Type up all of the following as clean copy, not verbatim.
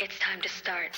It's time to start.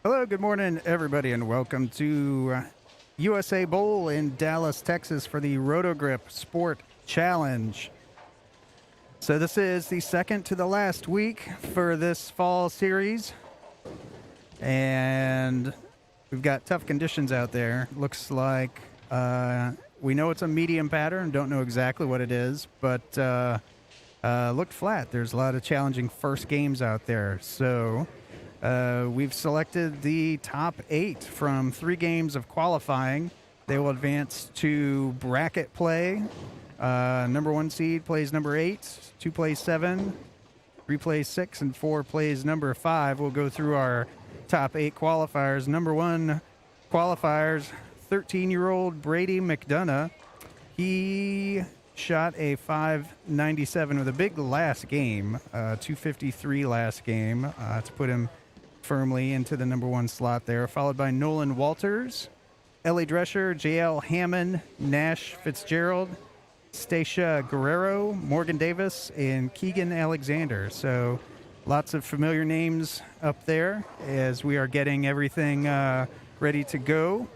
Hello, good morning, everybody, and welcome to USA Bowl in Dallas, Texas for the Roto Grip Sport Challenge. So this is the second to the last week for this fall series, and we've got tough conditions out there. Looks like we know it's a medium pattern, don't know exactly what it is, but looked flat. There's a lot of challenging first games out there, so we've selected the top 8 from 3 games of qualifying. They will advance to bracket play. Number 1 seed plays number 8, 2 plays 7, 3 plays 6, and 4 plays number 5. We'll go through our top 8 qualifiers. Number 1 qualifiers, 13-year-old Brady McDonough. He shot a 597 with a big last game, 253 last game to put him firmly into the number 1 slot there, followed by Nolan Walters, Ellie Drescher, Jaelle Hamman, Nash Fitzgerald, Stashia Guerrero, Morgan Davis, and Keegan Alexander. So lots of familiar names up there as we are getting everything ready to go,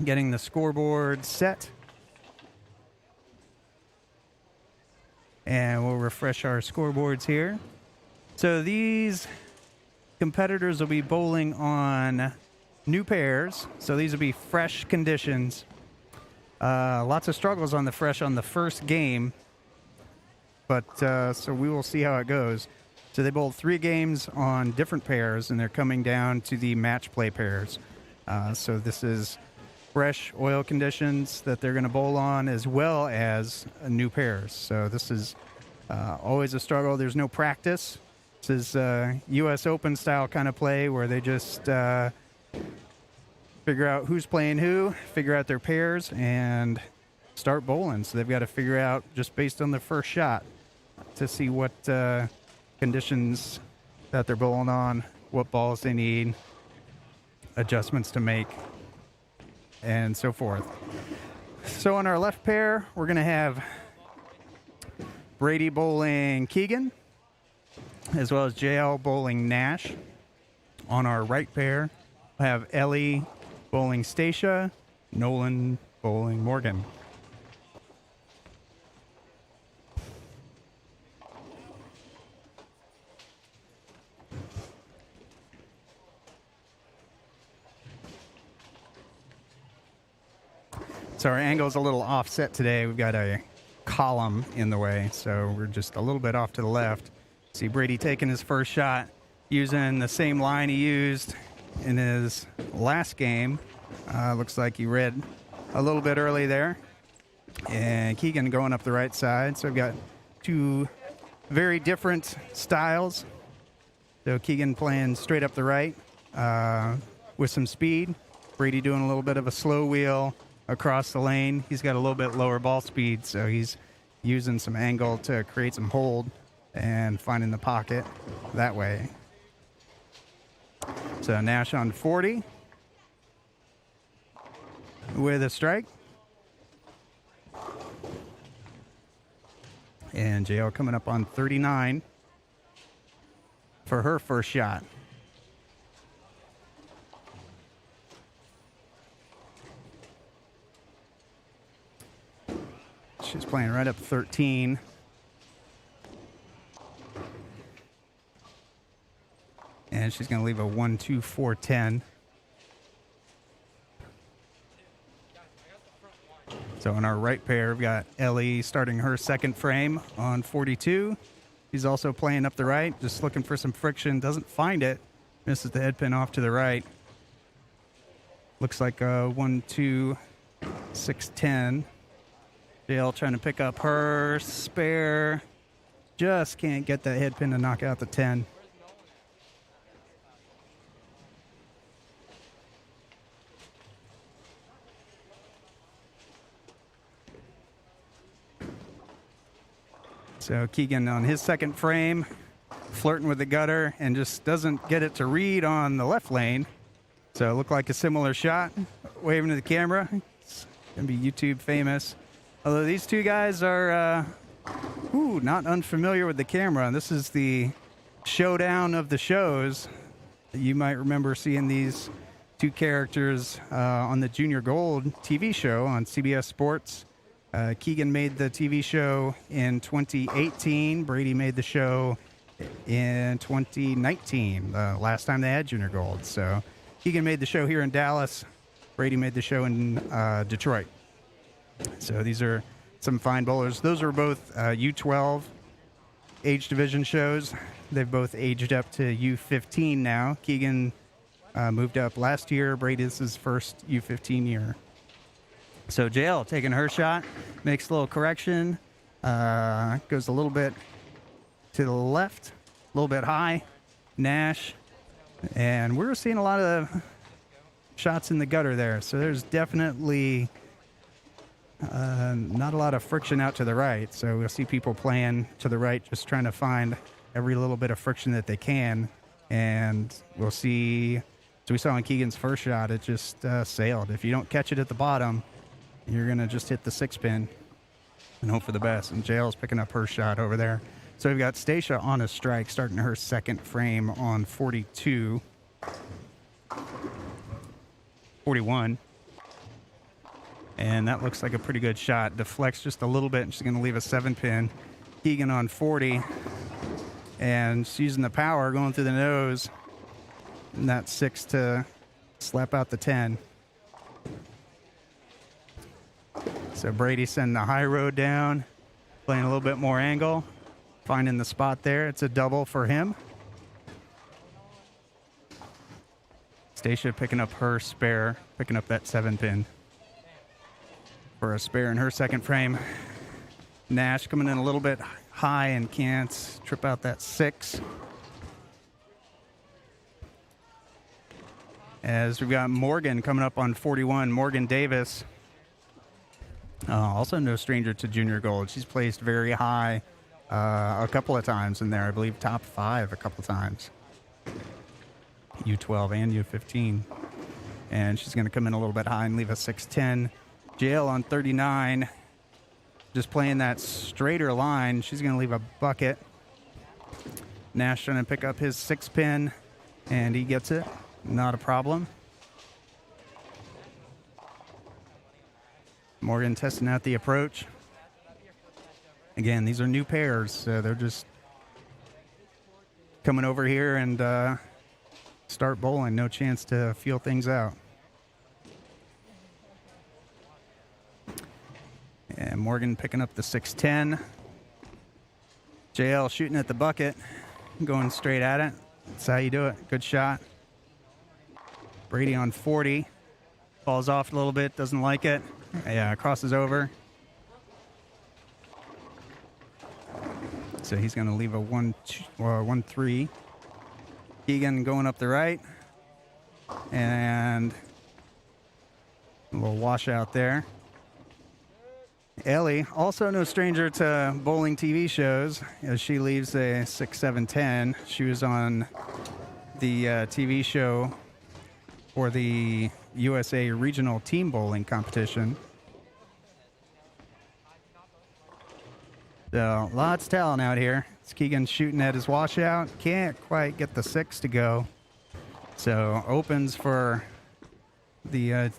getting the scoreboard set. And we'll refresh our scoreboards here. So these competitors will be bowling on new pairs, so these will be fresh conditions. Lots of struggles on the fresh on the first game, but so we will see how it goes. So they bowled 3 games on different pairs, and they're coming down to the match play pairs. So this is fresh oil conditions that they're going to bowl on, as well as new pairs. So this is always a struggle. There's no practice. This is U.S. Open style kind of play where they just figure out who's playing who, figure out their pairs, and start bowling. So they've got to figure out, just based on their first shot, to see what conditions that they're bowling on, what balls they need, adjustments to make, and so forth. So on our left pair, we're going to have Brady bowling Keegan, as well as Jaelle bowling Nash. On our right pair, I have Ellie bowling Stashia, Nolan bowling Morgan. So our angle's a little offset today. We've got a column in the way, so we're just a little bit off to the left. See Brady taking his first shot using the same line he used in his last game. Looks like he read a little bit early there. And Keegan going up the right side. So we've got 2 very different styles. So Keegan playing straight up the right with some speed. Brady doing a little bit of a slow wheel across the lane. He's got a little bit lower ball speed, so he's using some angle to create some hold and finding the pocket that way. So Nash on 40 with a strike. And Jaelle coming up on 39 for her first shot. She's playing right up 13. And she's going to leave a 1-2-4-10. So in our right pair, we've got Ellie starting her second frame on 42. She's also playing up the right, just looking for some friction. Doesn't find it. Misses the head pin off to the right. Looks like a 1-2-6-10. Jaelle trying to pick up her spare. Just can't get that head pin to knock out the 10. So Keegan on his second frame, flirting with the gutter and just doesn't get it to read on the left lane. So it looked like a similar shot, waving to the camera. It's going to be YouTube famous. Although these two guys are not unfamiliar with the camera. This is the showdown of the shows. You might remember seeing these two characters on the Junior Gold TV show on CBS Sports. Keegan made the TV show in 2018. Brady made the show in 2019, the last time they had Junior Gold. So Keegan made the show here in Dallas. Brady made the show in Detroit. So these are some fine bowlers. Those are both U12 age division shows. They've both aged up to U15 now. Keegan moved up last year. Brady, this is his first U15 year. So Jaelle taking her shot, makes a little correction, goes a little bit to the left, a little bit high, Nash, and we're seeing a lot of shots in the gutter there. So there's definitely not a lot of friction out to the right. So we'll see people playing to the right, just trying to find every little bit of friction that they can. And we'll see, as we saw in Keegan's first shot, it just sailed. If you don't catch it at the bottom, you're going to just hit the 6-pin and hope for the best. And Jaelle's picking up her shot over there. So we've got Stashia on a strike, starting her second frame on 42. 41. And that looks like a pretty good shot. Deflects just a little bit, and she's going to leave a 7-pin. Keegan on 40. And she's using the power, going through the nose. And that 6 to slap out the 10. So Brady sending the high road down, playing a little bit more angle, finding the spot there. It's a double for him. Stashia picking up her spare, picking up that 7-pin for a spare in her second frame. Nash coming in a little bit high and can't trip out that 6. As we've got Morgan coming up on 41, Morgan Davis. Also no stranger to Junior Gold. She's placed very high a couple of times in there. I believe top 5 a couple of times. U12 and U15. And she's going to come in a little bit high and leave a 6-10. Jaelle on 39. Just playing that straighter line. She's going to leave a bucket. Nash trying to pick up his 6-pin. And he gets it. Not a problem. Morgan testing out the approach. Again, these are new pairs, so they're just coming over here and start bowling. No chance to feel things out. And Morgan picking up the 6-10. Jaelle shooting at the bucket, going straight at it. That's how you do it. Good shot. Brady on 40. Falls off a little bit, doesn't like it. Yeah, crosses over. So he's going to leave a 1-3. Keegan going up the right. And a little washout there. Ellie, also no stranger to bowling TV shows, as she leaves a 6-7-10. She was on the TV show for the USA Regional Team Bowling Competition. So, lots of talent out here. It's Keegan shooting at his washout. Can't quite get the 6 to go. So, opens for the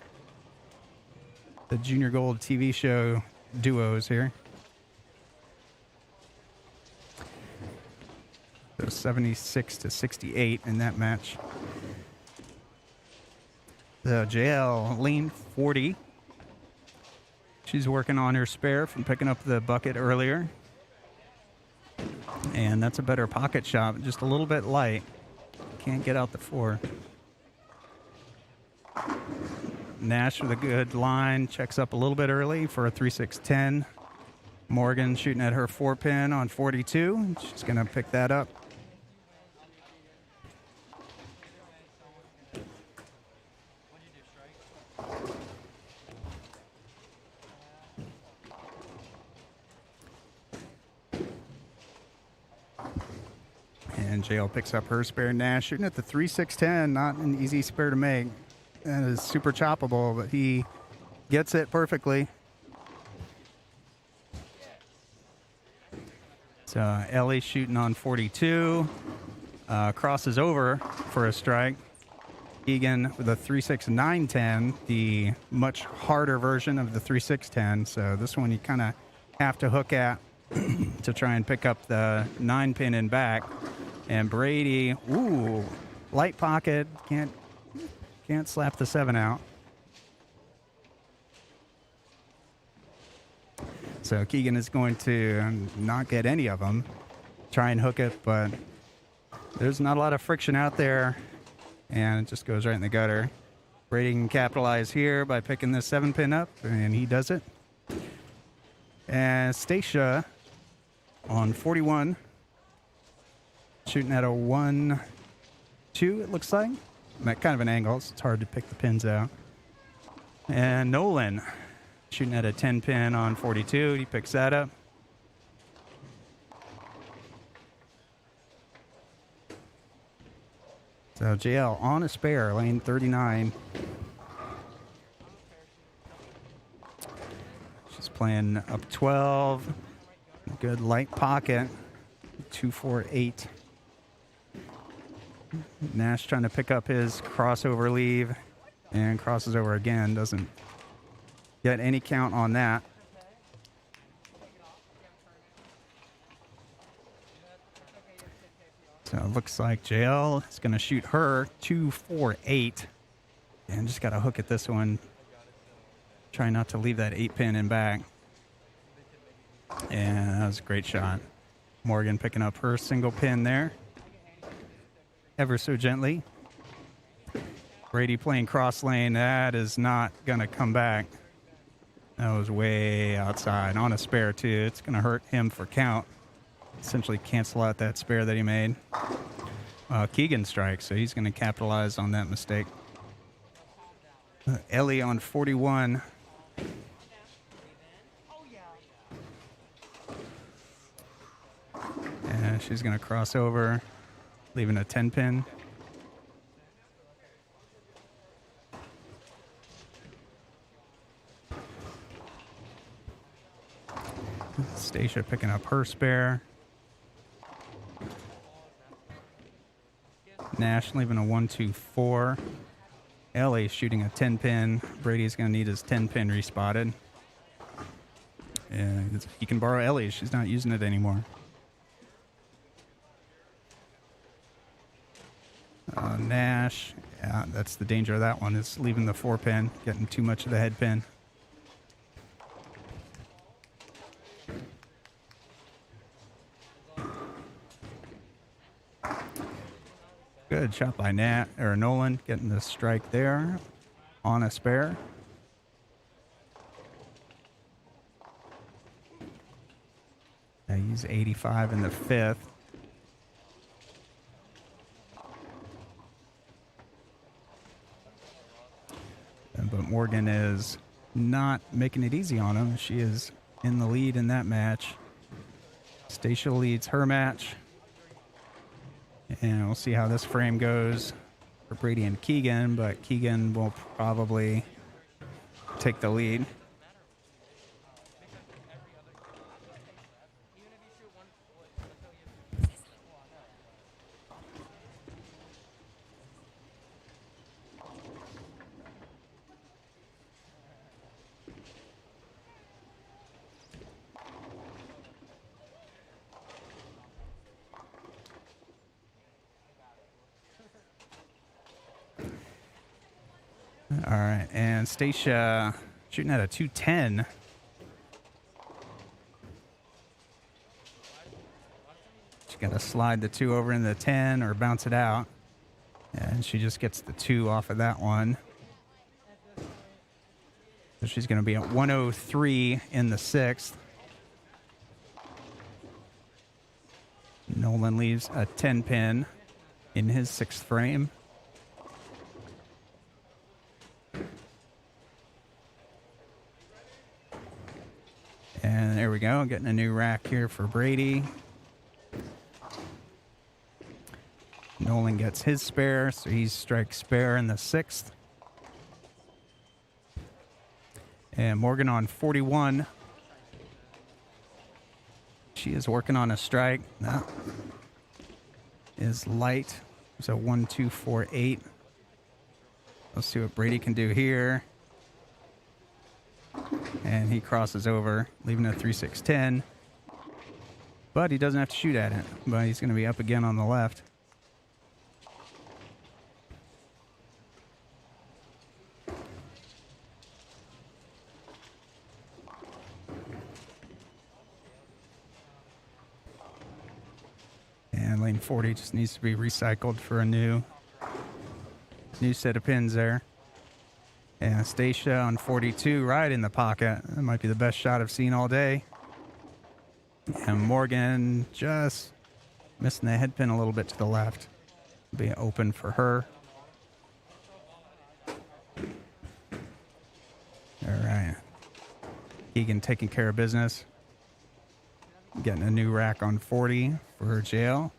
Junior Gold TV show duos here. So 76 to 68 in that match. So Jaelle, lane 40. She's working on her spare from picking up the bucket earlier. And that's a better pocket shot, just a little bit light. Can't get out the 4. Nash with a good line, checks up a little bit early for a 3-6-10. Morgan shooting at her 4-pin on 42. She's going to pick that up. And Jaelle picks up her spare. Nash shooting at the 3-6-10. Not an easy spare to make. That is super choppable, but he gets it perfectly. So Ellie shooting on 42. Crosses over for a strike. Keegan with a 3-6-9-10, the much harder version of the 3-6-10. So this one you kind of have to hook at to try and pick up the 9-pin in back. And Brady, ooh, light pocket, can't slap the 7 out. So Keegan is going to not get any of them. Try and hook it, but there's not a lot of friction out there, and it just goes right in the gutter. Brady can capitalize here by picking this 7-pin up, and he does it. And Stashia on 41, shooting at a 1-2, it looks like. At kind of an angle, so it's hard to pick the pins out. And Nolan shooting at a 10-pin on 42. He picks that up. So Jaelle on a spare, lane 39. She's playing up 12. Good light pocket. 2-4-8. Nash trying to pick up his crossover leave and crosses over again. Doesn't get any count on that. So it looks like Jaelle is going to shoot her 2-4-8. And just got to hook at this one. Try not to leave that 8-pin in back. And that was a great shot. Morgan picking up her single pin there. Ever so gently. Brady playing cross lane. That is not going to come back. That was way outside. On a spare, too. It's going to hurt him for count. Essentially cancel out that spare that he made. Keegan strikes, so he's going to capitalize on that mistake. Ellie on 41. And she's going to cross over, leaving a 10-pin. Stashia picking up her spare. Nash leaving a 1-2-4. Ellie shooting a 10-pin. Brady's going to need his 10-pin respotted. And he can borrow Ellie. She's not using it anymore. Nash, yeah, that's the danger of that one, is leaving the 4-pin, getting too much of the head pin. Good shot by Nolan, getting the strike there on a spare. He's 85 in the 5th. But Morgan is not making it easy on him. She is in the lead in that match. Stashia leads her match. And we'll see how this frame goes for Brady and Keegan, but Keegan will probably take the lead. All right, and Stashia shooting at a 210. She's got to slide the 2 over in the 10 or bounce it out. And she just gets the 2 off of that one. So she's going to be at 103 in the 6th. Nolan leaves a 10 pin in his 6th frame. And there we go, getting a new rack here for Brady. Nolan gets his spare, so he strikes spare in the 6th. And Morgan on 41. She is working on a strike. That is light. So 1, 2, 4, 8. Let's see what Brady can do here. And he crosses over, leaving a 3, 6, 10. But he doesn't have to shoot at it. But he's going to be up again on the left. And lane 40 just needs to be recycled for a new set of pins there. And Stashia on 42 right in the pocket. That might be the best shot I've seen all day. And Morgan just missing the head pin a little bit to the left. Be open for her. All right. Keegan taking care of business. Getting a new rack on 40 for Jaelle.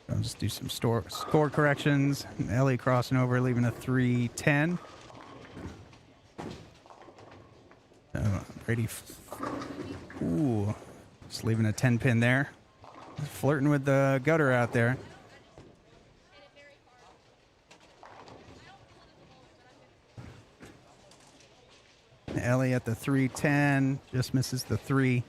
I'll just do some score corrections. Ellie crossing over, leaving a 3-10. Brady, just leaving a 10 pin there. Flirting with the gutter out there. Ellie at the 3-10, just misses the 3.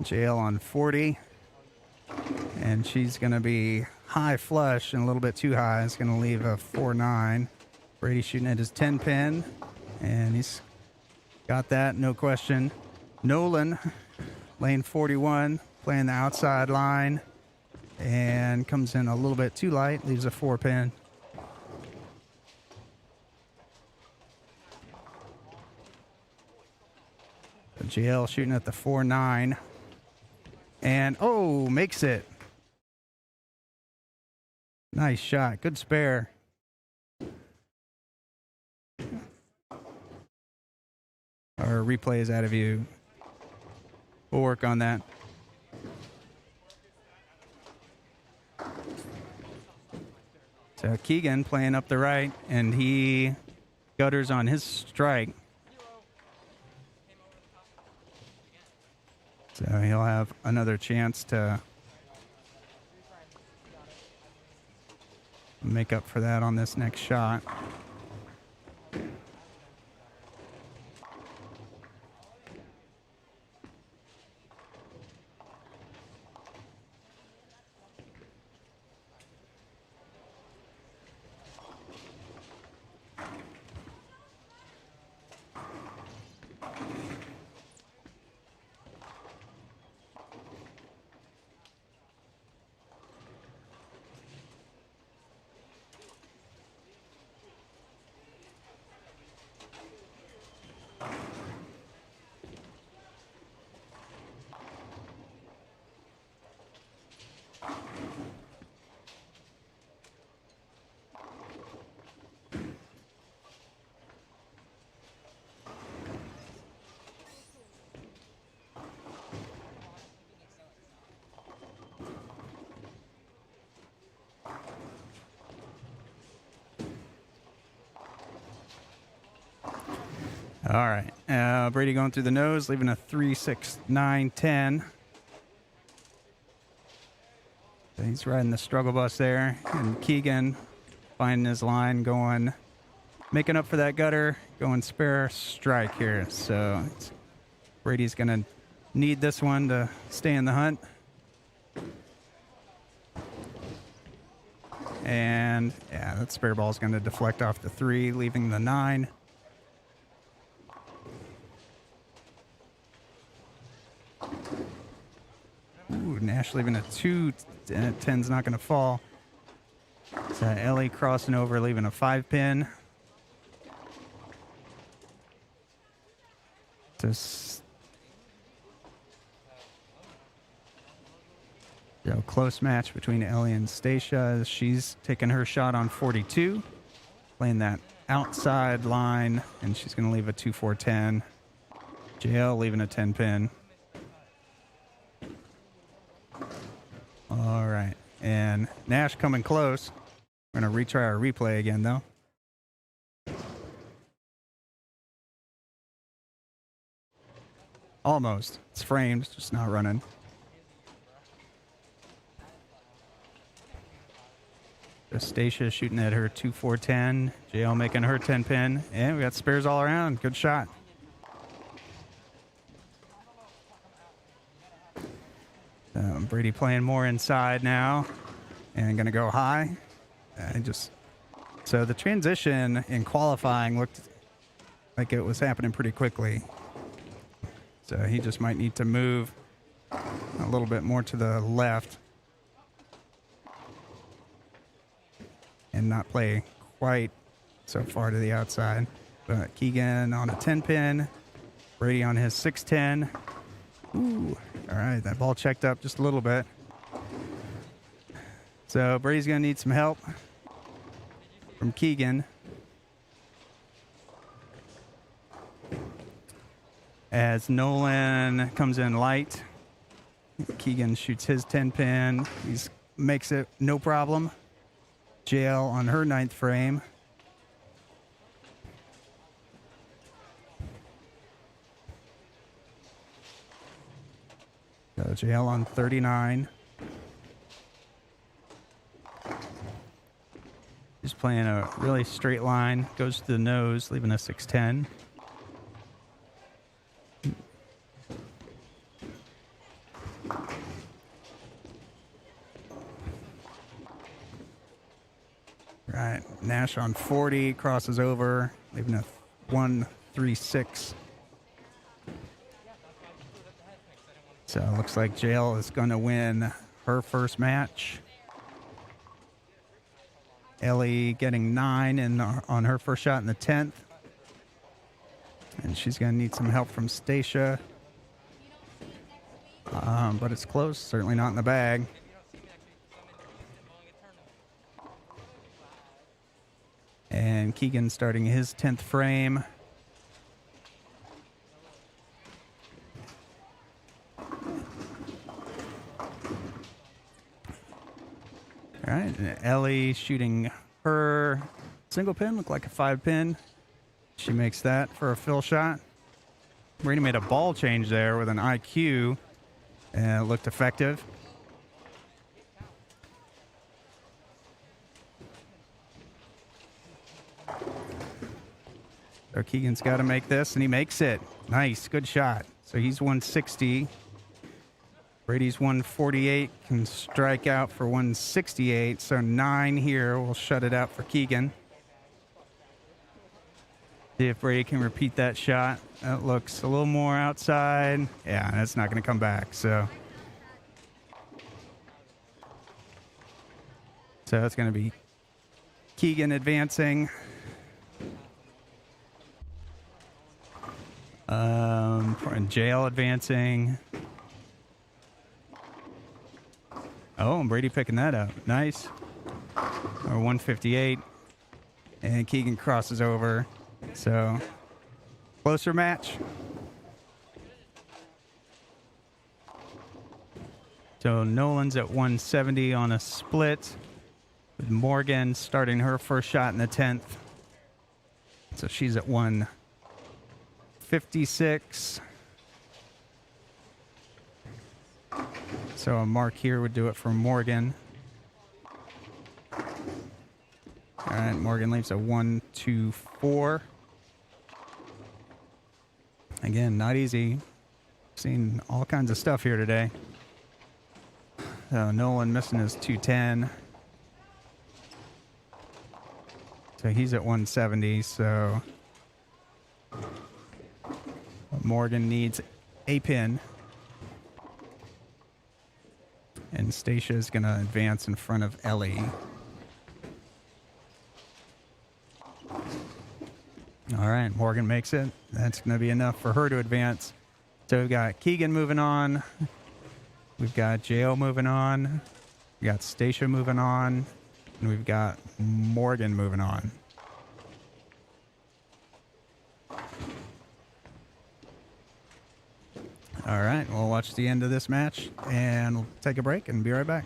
Jaelle on 40, and she's going to be high flush and a little bit too high. It's going to leave a 4-9. Brady shooting at his 10 pin, and he's got that, no question. Nolan, lane 41, playing the outside line, and comes in a little bit too light, leaves a 4 pin. Jaelle shooting at the 4-9. And, makes it. Nice shot. Good spare. Our replay is out of view. We'll work on that. So Keegan playing up the right, and he gutters on his strike. So he'll have another chance to make up for that on this next shot. All right. Brady going through the nose, leaving a 3, 6, 9, 10. So he's riding the struggle bus there. And Keegan finding his line, going, making up for that gutter, going spare strike here. So Brady's going to need this one to stay in the hunt. And yeah, that spare ball is going to deflect off the 3, leaving the 9. Ooh, Nash leaving a 2, and 10's not going to fall. So Ellie crossing over, leaving a 5-pin. Just close match between Ellie and Stashia. She's taking her shot on 42, playing that outside line, and she's going to leave a 2-4-10. Jaelle leaving a 10-pin. All right, and Nash coming close. We're going to retry our replay again, though. Almost. It's framed, just not running. Stashia shooting at her 2-4-10. Jaelle making her 10-pin. And we got spares all around. Good shot. Brady playing more inside now. And going to go high. So the transition in qualifying looked like it was happening pretty quickly. So he just might need to move a little bit more to the left and not play quite so far to the outside. But Keegan on a 10-pin, Brady on his 6-10. Ooh, all right, that ball checked up just a little bit. So Brady's going to need some help from Keegan. As Nolan comes in light, Keegan shoots his 10-pin. He makes it no problem. Jaelle on her 9th frame. So Jaelle on 39. He's playing a really straight line. Goes to the nose, leaving a 6-10. Right, Nash on 40, crosses over, leaving a 1-3-6. So it looks like Jaelle is going to win her first match. Ellie getting 9 on her first shot in the 10th. And she's going to need some help from Stashia. But it's close, certainly not in the bag. And Keegan starting his 10th frame. All right, Ellie shooting her single pin, looked like a 5-pin. She makes that for a fill shot. Brady made a ball change there with an IQ, and it looked effective. So Keegan's got to make this, and he makes it. Nice, good shot. So he's 160. Brady's 148, can strike out for 168. So 9 here will shut it out for Keegan. See if Brady can repeat that shot. That looks a little more outside. Yeah, that's not going to come back. So it's going to be Keegan advancing. And Jaelle advancing. Oh, and Brady picking that up. Nice. Or 158. And Keegan crosses over. So, closer match. So, Nolan's at 170 on a split. With Morgan starting her first shot in the 10th. So, she's at 156. So a mark here would do it for Morgan. All right, Morgan leaves a 1-2-4. Again, not easy. Seen all kinds of stuff here today. Nolan missing his 210. So he's at 170, so Morgan needs a pin. And Stashia is going to advance in front of Ellie. All right, Morgan makes it. That's going to be enough for her to advance. So we've got Keegan moving on. We've got Jaelle moving on. We got Stashia moving on. And we've got Morgan moving on. All right, we'll watch the end of this match and we'll take a break and be right back.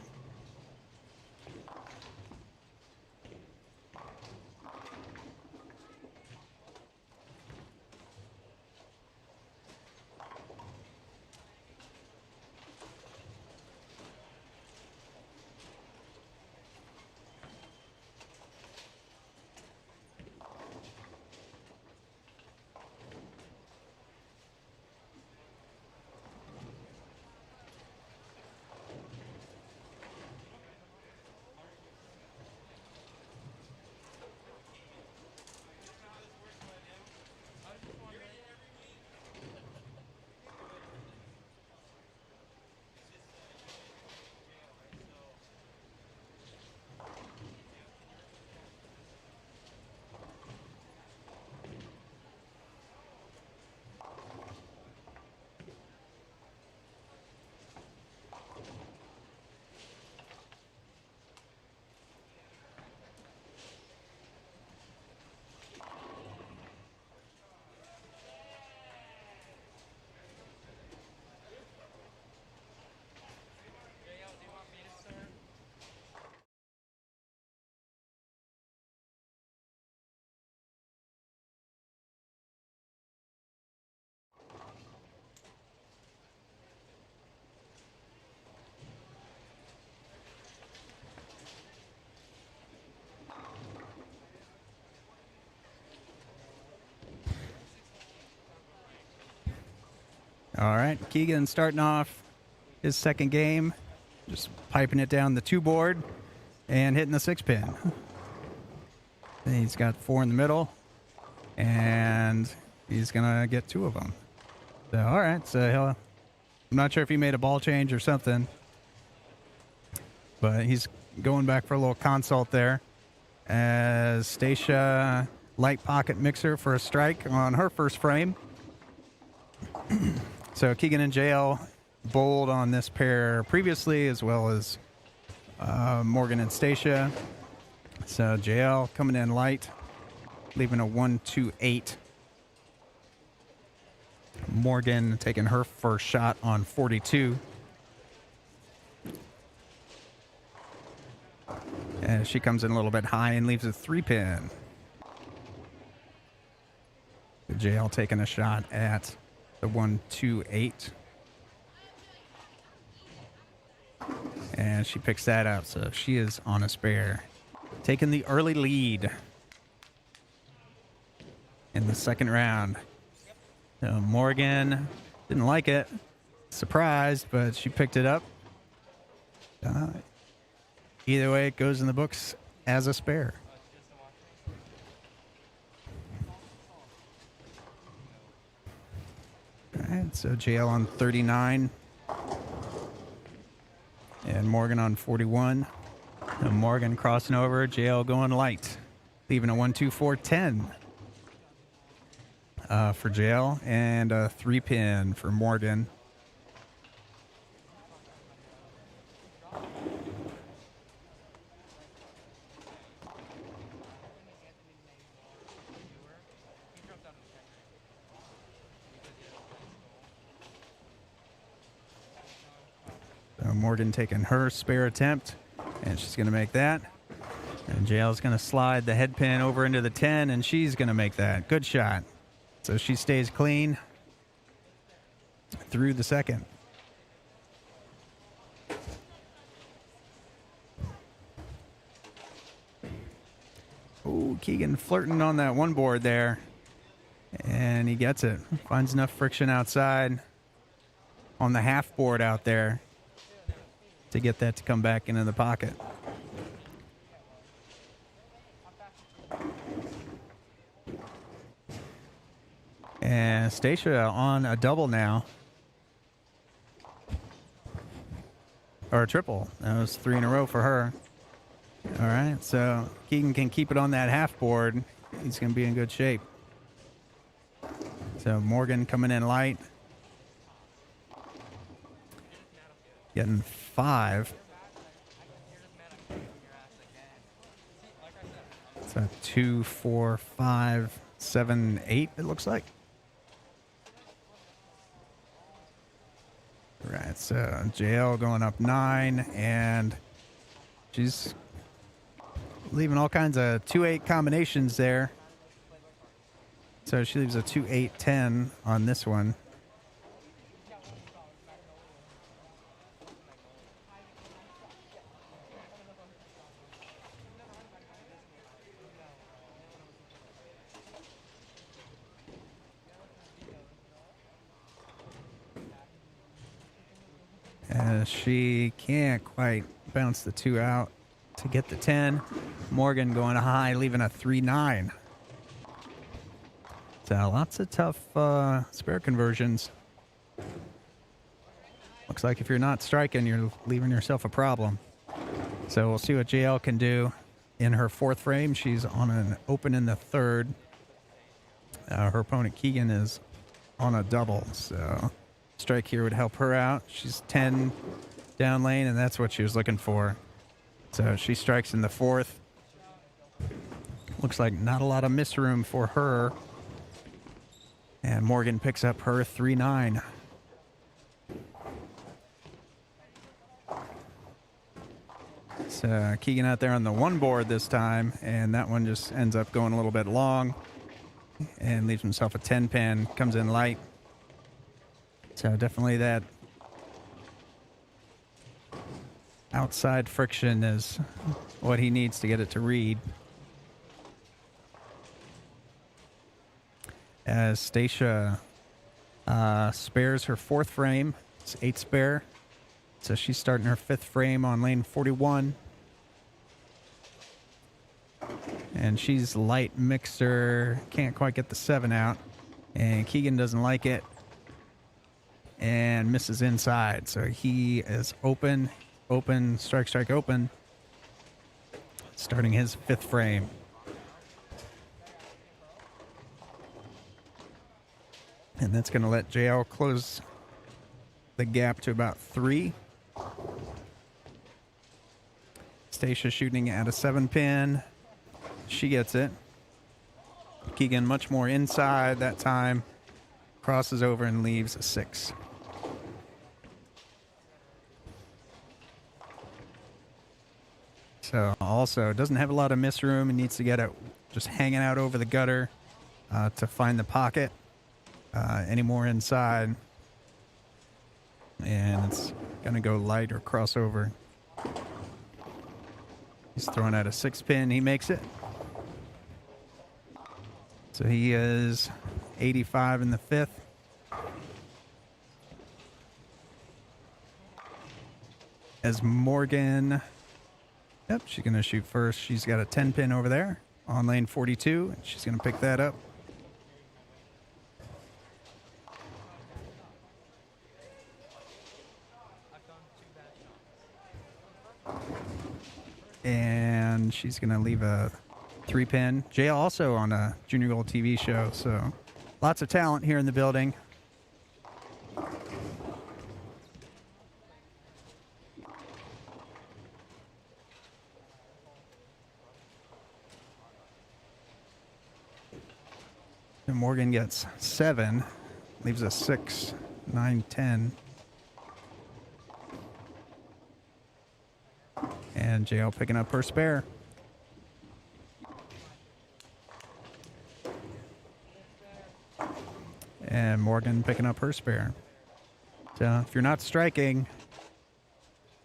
All right, Keegan starting off his second game, just piping it down the 2 board and hitting the 6 pin. And he's got 4 in the middle, and he's gonna get 2 of them. So all right, so I'm not sure if he made a ball change or something, but he's going back for a little consult there as Stashia light pocket mixer for a strike on her first frame. So Keegan and Jaelle bowled on this pair previously, as well as Morgan and Stashia. So Jaelle coming in light, leaving a 1-2-8. Morgan taking her first shot on 42. And she comes in a little bit high and leaves a 3 pin. Jaelle taking a shot at the 1-2-8. And she picks that up, so she is on a spare. Taking the early lead in the second round. So Morgan didn't like it. Surprised, but she picked it up. Either way, it goes in the books as a spare. All right, so Jaelle on 39. And Morgan on 41. And Morgan crossing over, Jaelle going light. Leaving a 1-2-4-10 for Jaelle and a 3 pin for Morgan. Morgan taking her spare attempt, and she's going to make that. And Jaelle's going to slide the head pin over into the 10, and she's going to make that. Good shot. So she stays clean through the second. Oh, Keegan flirting on that 1 board there. And he gets it. Finds enough friction outside. on the half board out there to get that to come back into the pocket. And Stashia on a double now. Or a triple. That was 3 in a row for her. All right, so Keegan can keep it on that half board. He's going to be in good shape. So Morgan coming in light. Getting 5. So 2, 4, 5, 7, 8, it looks like. Right, so Jaelle going up 9, and she's leaving all kinds of 2-8 combinations there. So she leaves a 2-8-10 on this one. She can't quite bounce the 2 out to get the 10. Morgan going high, leaving a 3-9. So lots of tough spare conversions. Looks like if you're not striking, you're leaving yourself a problem. So we'll see what Jaelle can do in her 4th frame. She's on an open in the 3rd. Her opponent Keegan is on a double, so strike here would help her out. She's 10 down lane, and that's what she was looking for. So she strikes in the 4th. Looks like not a lot of miss room for her. And Morgan picks up her 3-9. So Keegan out there on the 1 board this time, and that one just ends up going a little bit long and leaves himself a 10 pin, comes in light. So definitely that outside friction is what he needs to get it to read. As Stashia spares her 4th frame. It's 8 spare. So she's starting her 5th frame on lane 41. And she's light mixer. Can't quite get the 7 out. And Keegan doesn't like it. And misses inside. So he is open, strike, open. Starting his 5th frame. And that's going to let Jaelle close the gap to about 3. Stashia shooting at a 7 pin. She gets it. Keegan much more inside that time. Crosses over and leaves a 6. So also doesn't have a lot of miss room and needs to get it just hanging out over the gutter to find the pocket. Any more inside. And it's going to go light or crossover. He's throwing out a 6 pin. He makes it. So he is 85 in the 5th. As Morgan, yep, she's going to shoot first. She's got a 10 pin over there on lane 42. And she's going to pick that up. And she's going to leave a 3 pin. Jaelle also on a Junior Gold TV show, so lots of talent here in the building. And Morgan gets 7, leaves a 6, 9, 10. And Jaelle picking up her spare. And Morgan picking up her spare. So if you're not striking,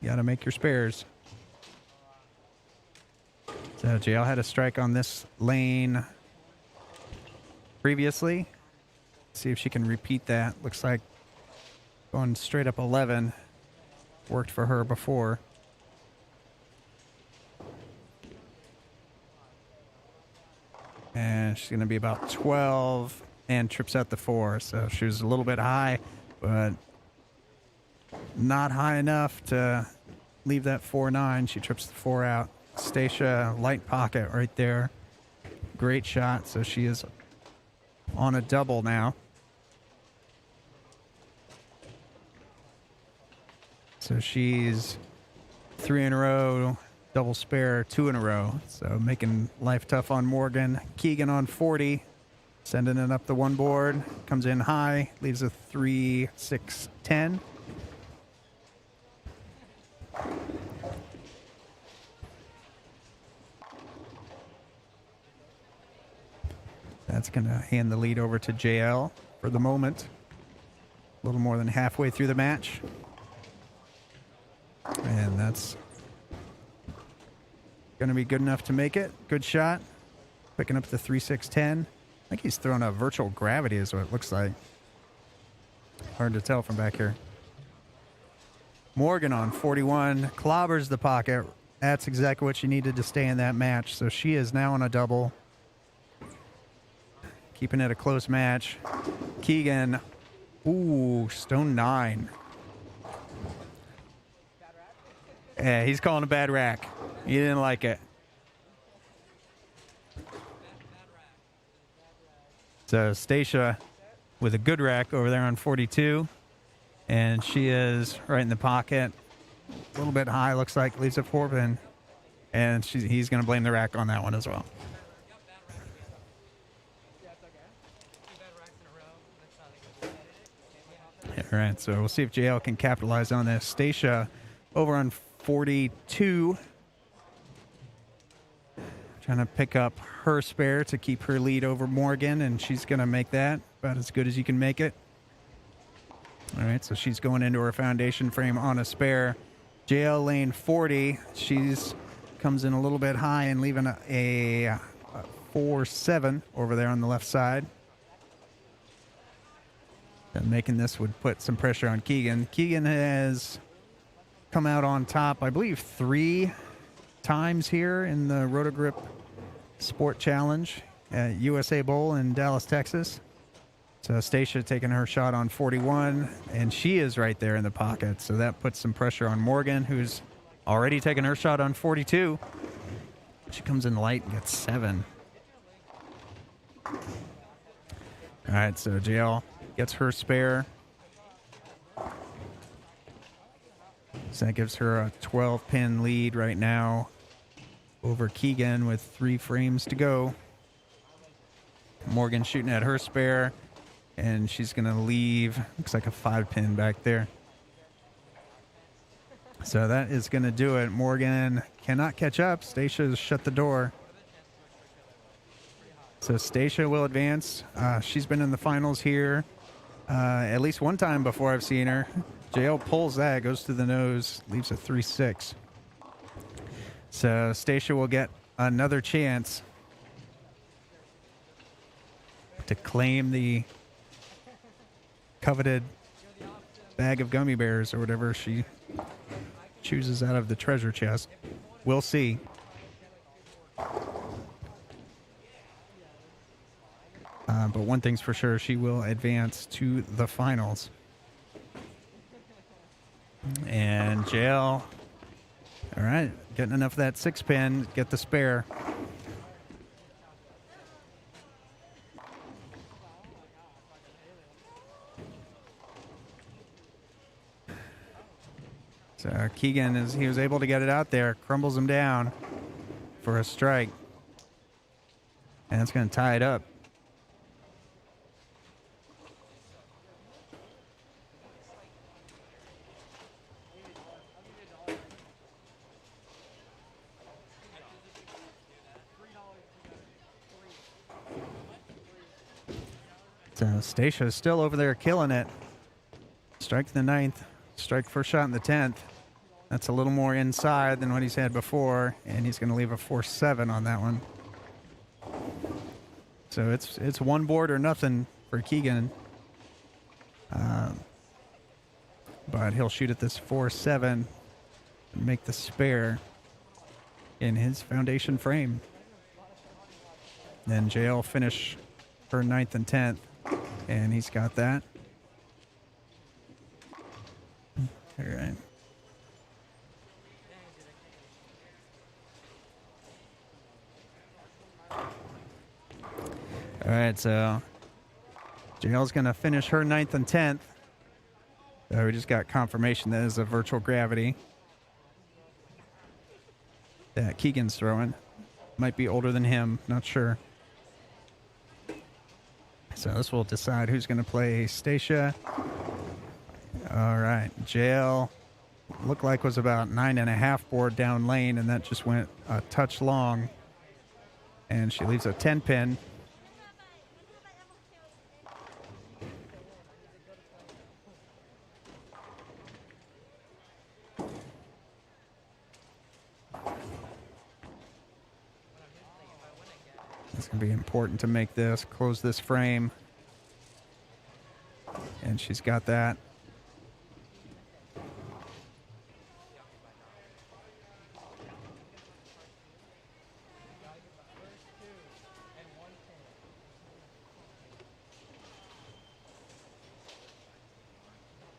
you got to make your spares. So Jaelle had a strike on this lane previously. See if she can repeat that. Looks like Going straight up 11. Worked for her before. And she's going to be about 12 and trips out the 4. So she was a little bit high, but not high enough to leave that 4-9. She trips the 4 out. Stashia, light pocket right there. Great shot. So she is on a double now. So she's 3 in a row, double spare, 2 in a row. So making life tough on Morgan. Keegan on 40, sending it up the 1 board. Comes in high, leaves a 3, 6, 10. That's going to hand the lead over to Jaelle for the moment. A little more than halfway through the match. And that's going to be good enough to make it. Good shot. Picking up the 3, 6, 10. I think he's throwing a virtual gravity is what it looks like. Hard to tell from back here. Morgan on 41. Clobbers the pocket. That's exactly what she needed to stay in that match. So she is now on a double. Keeping it a close match. Keegan. Ooh, stone 9. Yeah, he's calling a bad rack. He didn't like it. So Stashia with a good rack over there on 42. And she is right in the pocket. A little bit high, looks like. Leaves a 4-pin. And he's going to blame the rack on that one as well. All right, so we'll see if Jaelle can capitalize on this. Stashia over on 42. Trying to pick up her spare to keep her lead over Morgan, and she's going to make that about as good as you can make it. All right, so she's going into her foundation frame on a spare. Jaelle lane 40. She's comes in a little bit high and leaving a 4-7 over there on the left side. And making this would put some pressure on Keegan. Keegan has come out on top, I believe, 3 times here in the Roto Grip Sport Challenge at USA Bowl in Dallas, Texas. So Stashia taking her shot on 41, and she is right there in the pocket. So that puts some pressure on Morgan, who's already taken her shot on 42. She comes in light and gets 7. All right, so Jaelle gets her spare. So that gives her a 12-pin lead right now over Keegan with 3 frames to go. Morgan shooting at her spare, and she's going to leave, looks like a 5-pin back there. So that is going to do it. Morgan cannot catch up. Stashia's shut the door. So Stashia will advance. She's been in the finals here at least one time before I've seen her. Jaelle pulls that, goes to the nose, leaves a 3-6. So Stashia will get another chance to claim the coveted bag of gummy bears or whatever she chooses out of the treasure chest. We'll see. But one thing's for sure, she will advance to the finals. And Jaelle, all right, getting enough of that 6-pin, get the spare. So Keegan, he was able to get it out there, crumbles him down for a strike. And it's going to tie it up. So Stashia is still over there killing it. Strike the 9th, strike first shot in the 10th. That's a little more inside than what he's had before, and he's going to leave a 4-7 on that one. So it's one board or nothing for Keegan. but he'll shoot at this 4-7 and make the spare in his foundation frame. Then Jaelle finish her 9th and 10th, and he's got that. All right. All right, so Jaelle's going to finish her 9th and 10th. We just got confirmation that is a virtual gravity that Keegan's throwing. Might be older than him, not sure. So this will decide who's going to play Stashia. All right, Jaelle looked like was about 9.5 board down lane, and that just went a touch long. And she leaves a 10 pin. It's going to be important to make this, close this frame. And she's got that.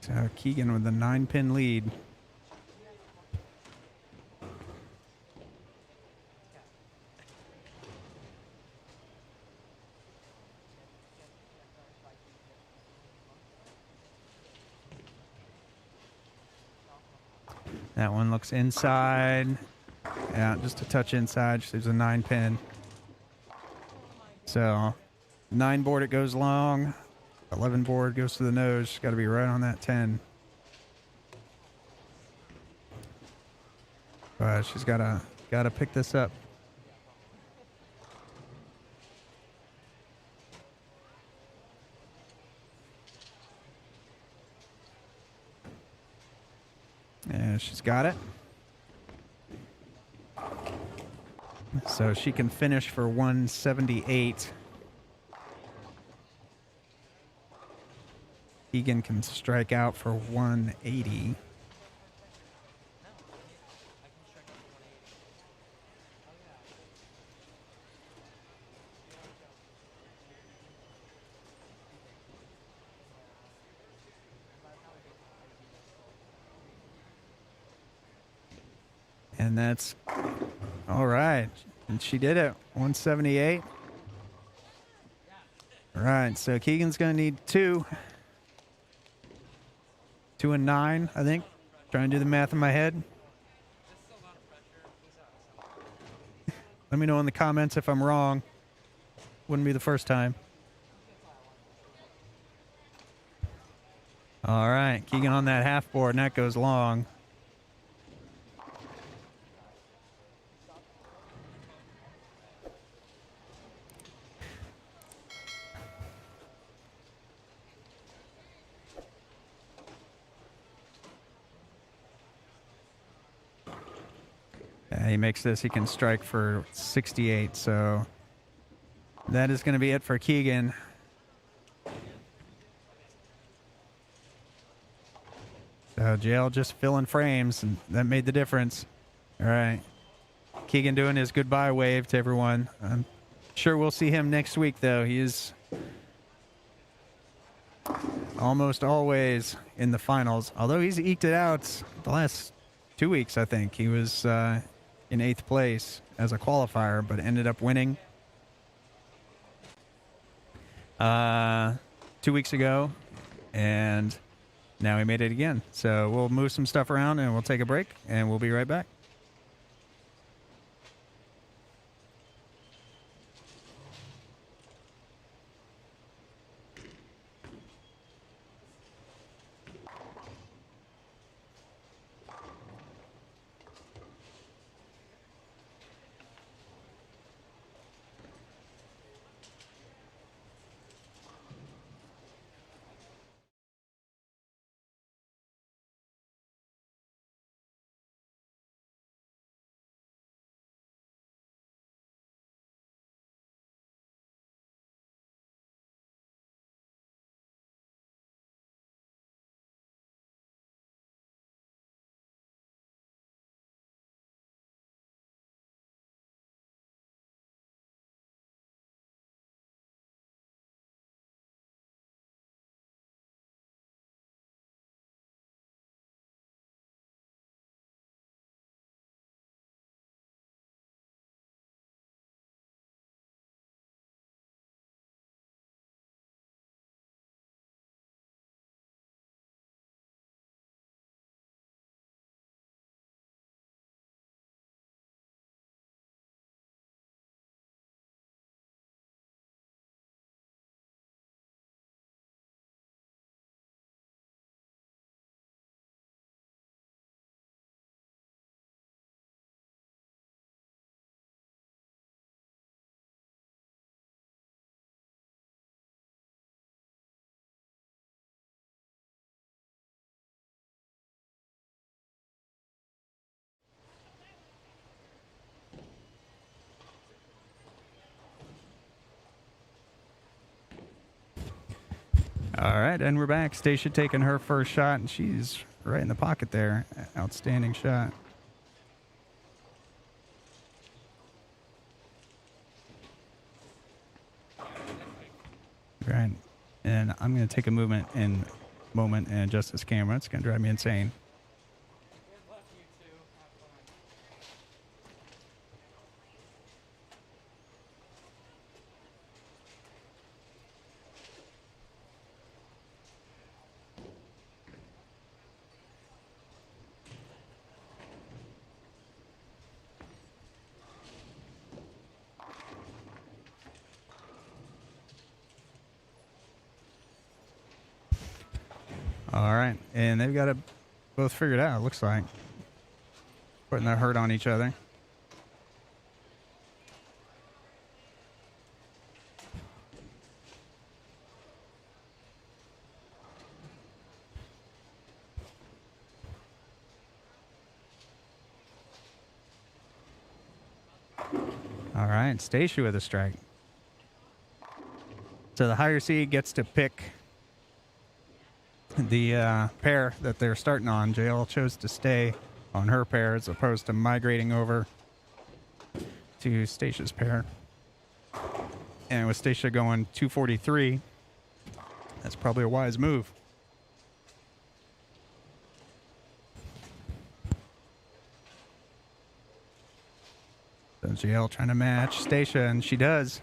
So Keegan with the 9-pin lead. That one looks inside. Yeah, just a touch inside. There's a 9-pin. So 9 board, it goes long. 11 board goes to the nose. Got to be right on that 10. But she's gotta pick this up. And she's got it. So she can finish for 178. Keegan can strike out for 180. And that's all right. And she did it. 178. All right. So Keegan's going to need 2. 2 and 9, I think. Trying to do the math in my head. Let me know in the comments if I'm wrong. Wouldn't be the first time. All right. Keegan on that half board, and that goes long. He makes this, he can strike for 68, so that is going to be it for Keegan. So Jaelle just filling frames, and that made the difference. All right. Keegan doing his goodbye wave to everyone. I'm sure we'll see him next week, though. He is almost always in the finals, although he's eked it out the last 2 weeks, I think. He was in 8th place as a qualifier, but ended up winning 2 weeks ago, and now he made it again. So we'll move some stuff around, and we'll take a break, and we'll be right back. All right, and we're back. Stashia taking her first shot, and she's right in the pocket there. Outstanding shot. Right, and I'm going to take a moment and adjust this camera. It's going to drive me insane. All right, and they've got it both figured out, it looks like. Putting their hurt on each other. All right, Stashia with a strike. So the higher seed gets to pick the pair that they're starting on. Jaelle chose to stay on her pair as opposed to migrating over to Stashia's pair. And with Stashia going 243, that's probably a wise move. So Jaelle trying to match Stashia, and she does.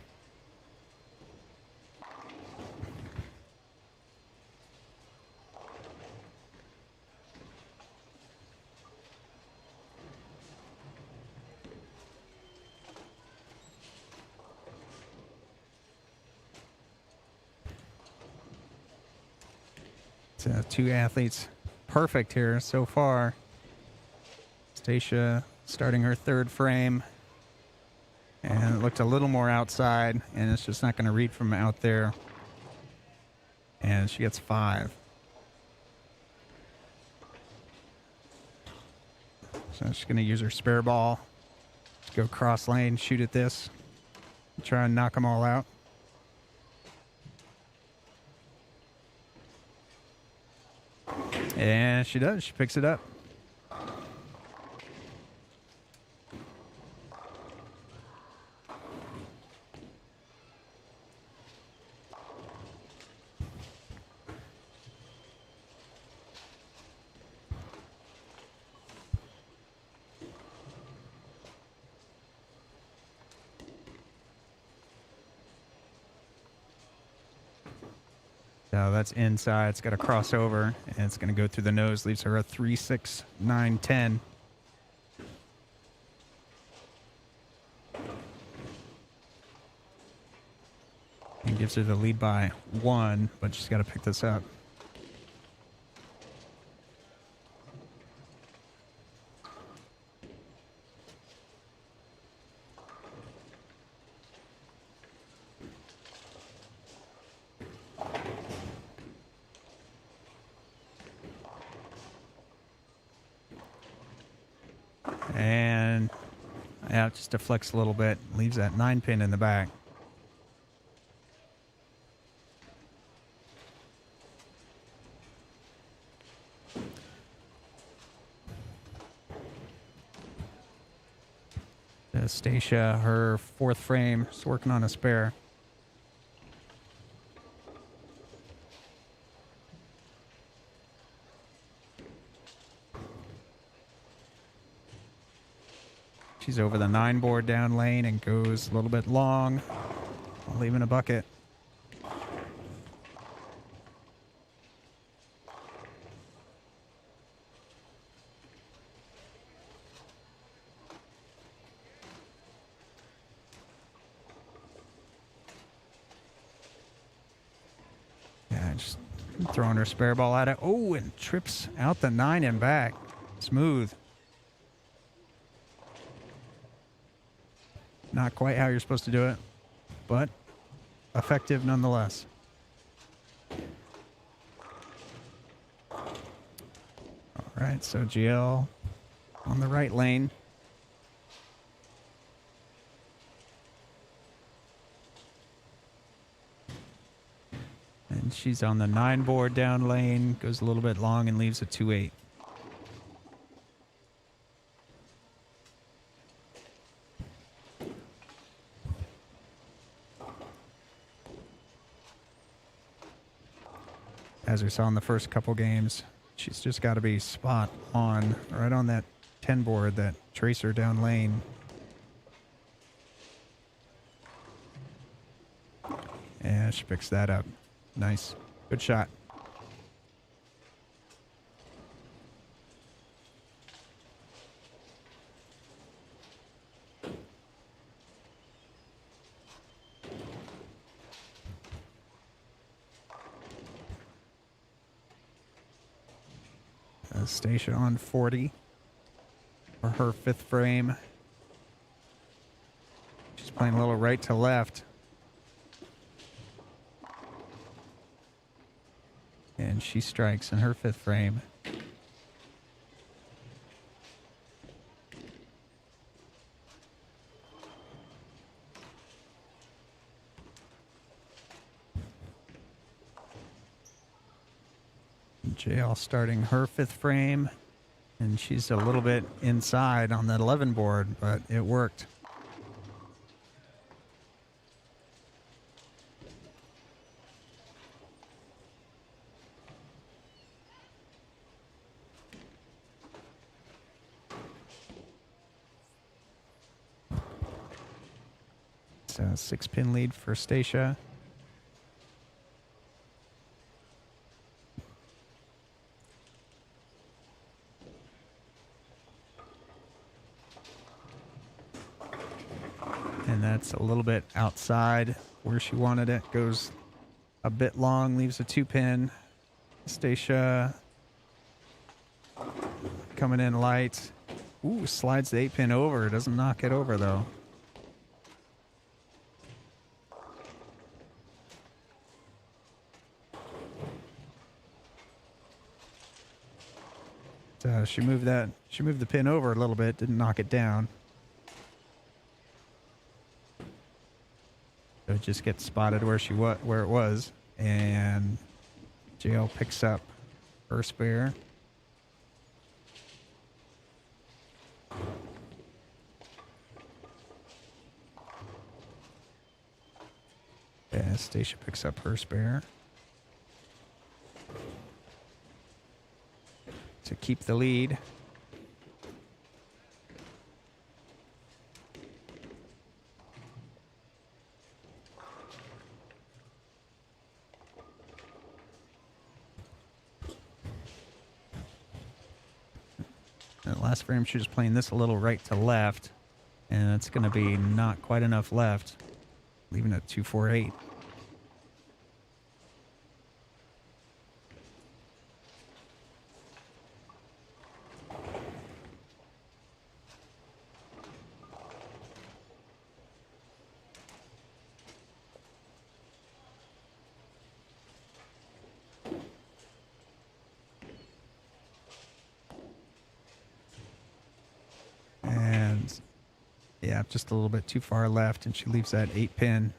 So two athletes perfect here so far. Stashia starting her third frame. And it looked a little more outside, and it's just not going to read from out there. And she gets 5. So she's going to use her spare ball to go cross lane, shoot at this, try and knock them all out. And she does. She picks it up. So that's inside. It's got to cross over, and it's going to go through the nose. Leaves her a 3-6, 9-10. And gives her the lead by 1, but she's got to pick this up. And yeah, it just deflects a little bit. Leaves that 9-pin in the back. Stashia, her 4th frame, is working on a spare. She's over the 9 board down lane and goes a little bit long, leaving a bucket. Yeah, just throwing her spare ball at it. Oh, and trips out the 9 and back. Smooth. Not quite how you're supposed to do it, but effective nonetheless. All right, so Jaelle on the right lane. And And she's on the 9 board down lane, goes a little bit long and leaves a 2-8. As we saw in the first couple games, she's just got to be spot on, right on that 10 board, that tracer down lane. Yeah, she picks that up. Nice. Good shot. Stashia on 40 for her 5th frame. She's playing a little right to left. And she strikes in her 5th frame. Jaelle starting her 5th frame, and she's a little bit inside on that 11 board, but it worked. It's a 6-pin lead for Stashia. And that's a little bit outside where she wanted it. Goes a bit long, leaves a 2-pin. Stashia coming in light. Ooh, slides the 8-pin over. Doesn't knock it over, though. She moved the pin over a little bit, didn't knock it down. So it just gets spotted where it was, and Jaelle picks up her spare. Yeah, Stashia picks up her spare to keep the lead. Last frame, she was playing this a little right to left, and it's going to be not quite enough left, leaving it 2-4-8. Yeah, just a little bit too far left, and she leaves that 8-pin.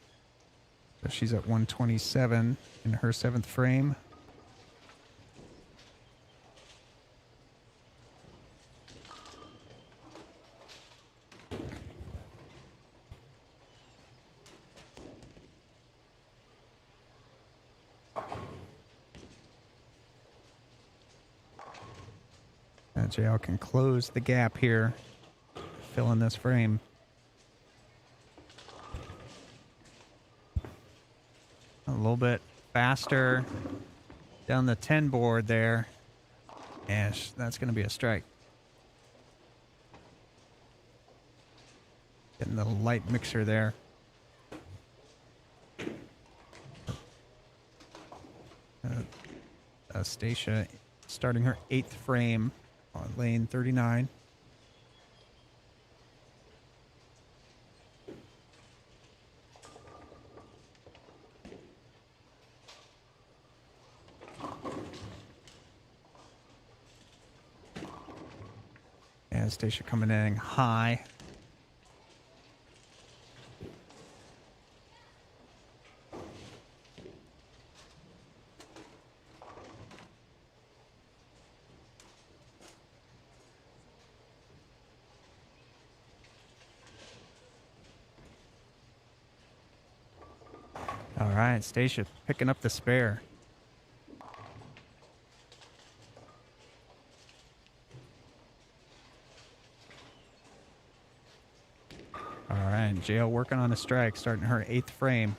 So she's at 127 in her 7th frame. Jaelle can close the gap here, fill in this frame. A little bit faster down the 10 board there. And that's going to be a strike. Getting the light mixer there. Stashia starting her 8th frame on lane 39. And Stashia coming in high. All right, Stashia picking up the spare. All right, Jaelle working on a strike, starting her 8th frame.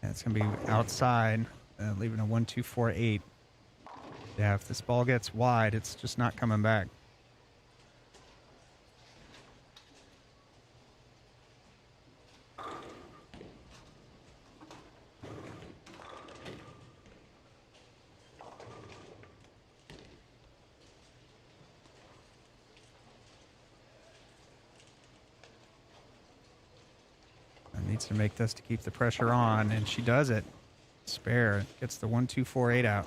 Yeah, it's going to be outside, leaving a 1-2-4-8. Yeah, if this ball gets wide, it's just not coming back. Needs to make this to keep the pressure on, and she does it. Spare gets the 1-2-4-8 out.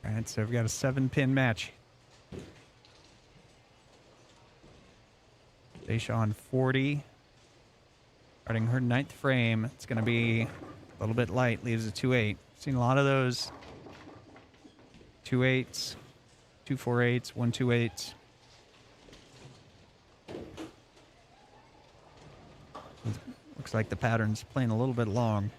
All right, so we've got a 7-pin match. Stashia on 40. Starting her 9th frame. It's going to be a little bit light. Leaves a 2-8. Seen a lot of those 2-8s, 2-4-8s, 1-2-8s. Looks like the pattern's playing a little bit long.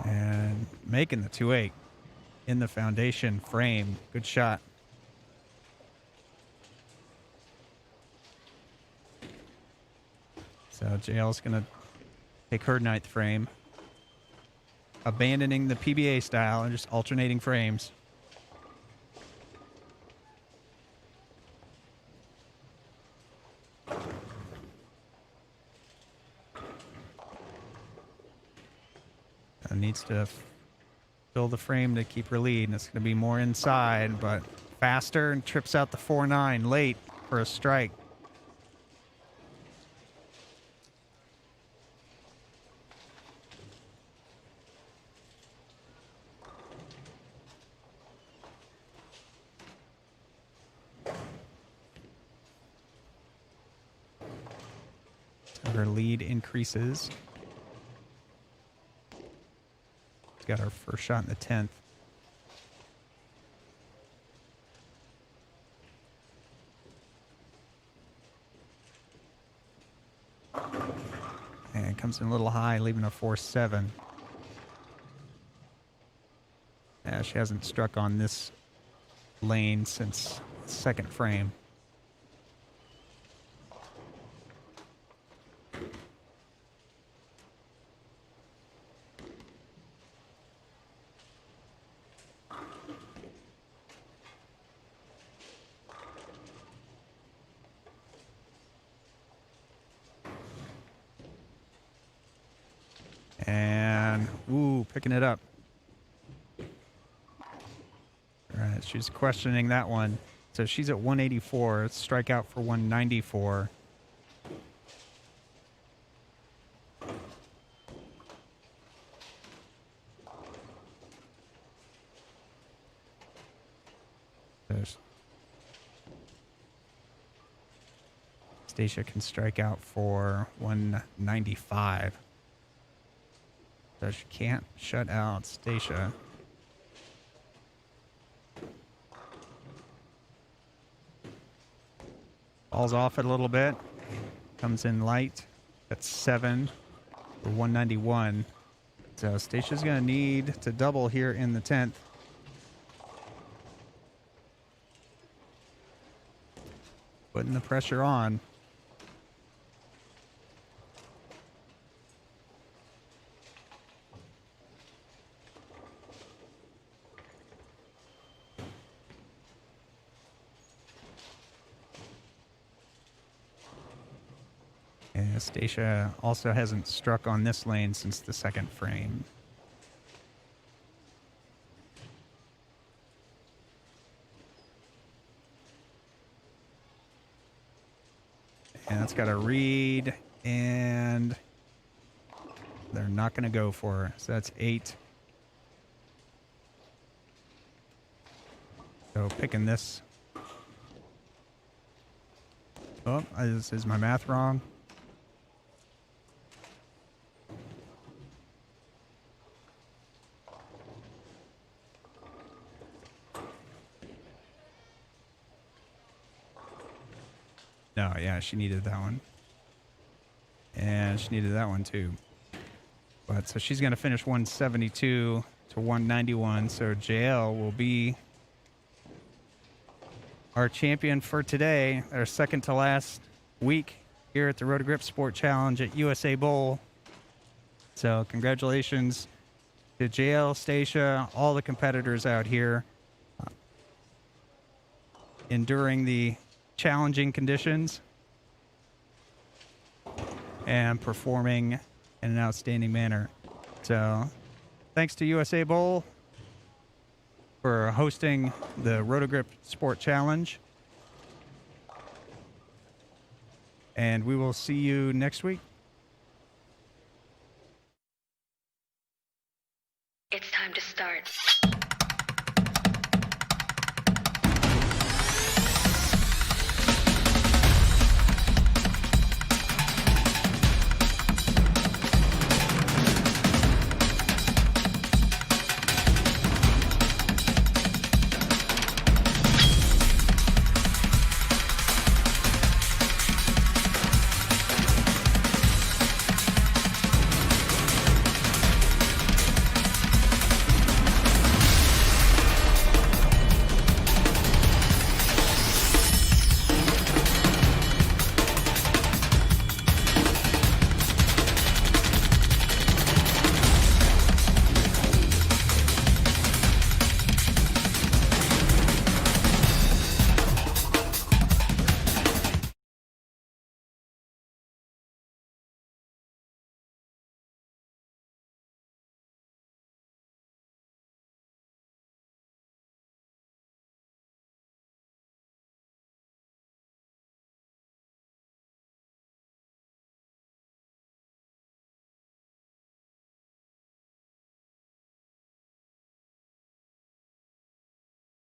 And making the 2-8 in the foundation frame. Good shot. So Jaelle's going to take her 9th frame, abandoning the PBA style and just alternating frames. Needs to fill the frame to keep her lead, and it's going to be more inside, but faster, and trips out the 4-9 late for a strike. So her lead increases. Got our first shot in the 10th. And it comes in a little high, leaving a 4-7. Yeah, she hasn't struck on this lane since 2nd frame. And, ooh, picking it up. All right, she's questioning that one. So she's at 184, strikeout for 194. Stashia can strike out for 195. So she can't shut out Stashia. Falls off it a little bit. Comes in light. That's 7 for 191. So Stashia's going to need to double here in the 10th. Putting the pressure on. And Stashia also hasn't struck on this lane since the 2nd frame. that's got a read, and they're not going to go for her. So that's 8. So picking this. Oh, is my math wrong? No, yeah, she needed that one. And she needed that one too. But so she's going to finish 172 to 191. So Jaelle will be our champion for today, our second to last week here at the Roto Grip Sport Challenge at USA Bowl. So congratulations to Jaelle, Stashia, all the competitors out here enduring the challenging conditions and performing in an outstanding manner. So thanks to USA Bowl for hosting the Roto Grip Sport Challenge. And we will see you next week. It's time to start.